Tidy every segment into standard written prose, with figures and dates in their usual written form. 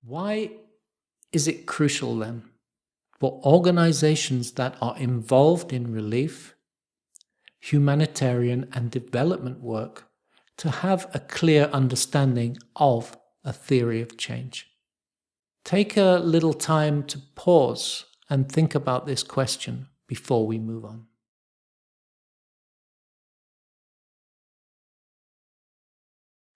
Why is it crucial then for organizations that are involved in relief, humanitarian and development work to have a clear understanding of a theory of change? Take a little time to pause and think about this question before we move on.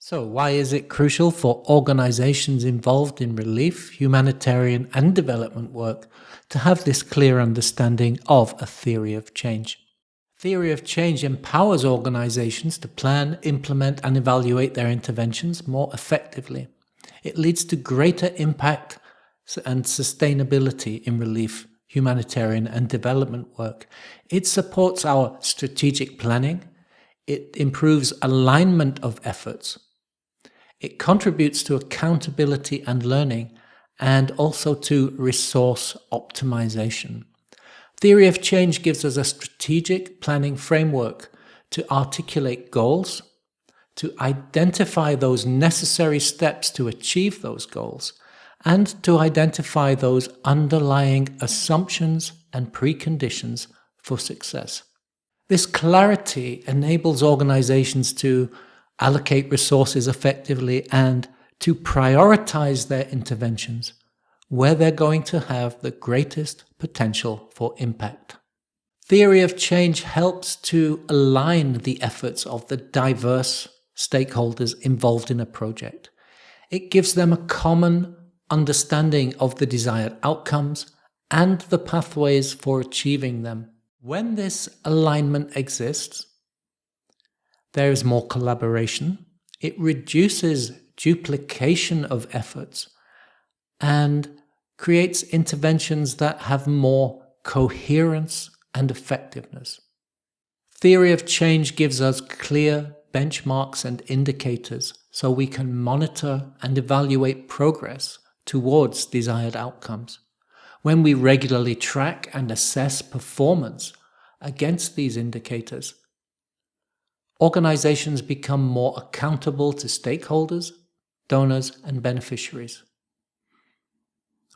So, why is it crucial for organizations involved in relief, humanitarian and development work to have this clear understanding of a theory of change? Theory of change empowers organizations to plan, implement and evaluate their interventions more effectively. It leads to greater impact and sustainability in relief, humanitarian and development work. It supports our strategic planning. It improves alignment of efforts. It contributes to accountability and learning, and also to resource optimization. Theory of change gives us a strategic planning framework to articulate goals, to identify those necessary steps to achieve those goals, and to identify those underlying assumptions and preconditions for success. This clarity enables organizations to allocate resources effectively and to prioritize their interventions where they're going to have the greatest potential for impact. Theory of change helps to align the efforts of the diverse stakeholders involved in a project. It gives them a common understanding of the desired outcomes and the pathways for achieving them. When this alignment exists, there is more collaboration. It reduces duplication of efforts and creates interventions that have more coherence and effectiveness. Theory of change gives us clear benchmarks and indicators so we can monitor and evaluate progress towards desired outcomes. When we regularly track and assess performance against these indicators, organizations become more accountable to stakeholders, donors, and beneficiaries.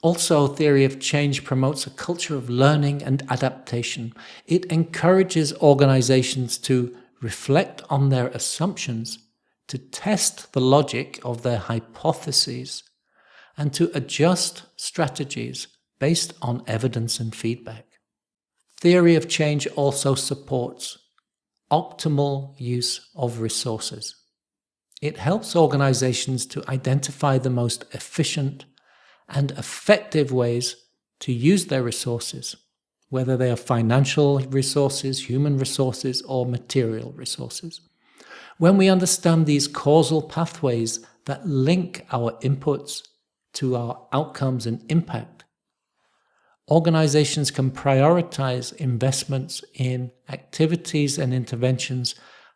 Also, theory of change promotes a culture of learning and adaptation. It encourages organizations to reflect on their assumptions, to test the logic of their hypotheses, and to adjust strategies based on evidence and feedback. Theory of change also supports optimal use of resources. It helps organizations to identify the most efficient and effective ways to use their resources, whether they are financial resources, human resources, or material resources. When we understand these causal pathways that link our inputs to our outcomes and impact, organizations can prioritize investments in activities and interventions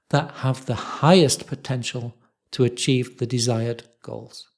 that have the highest potential to achieve the desired goals.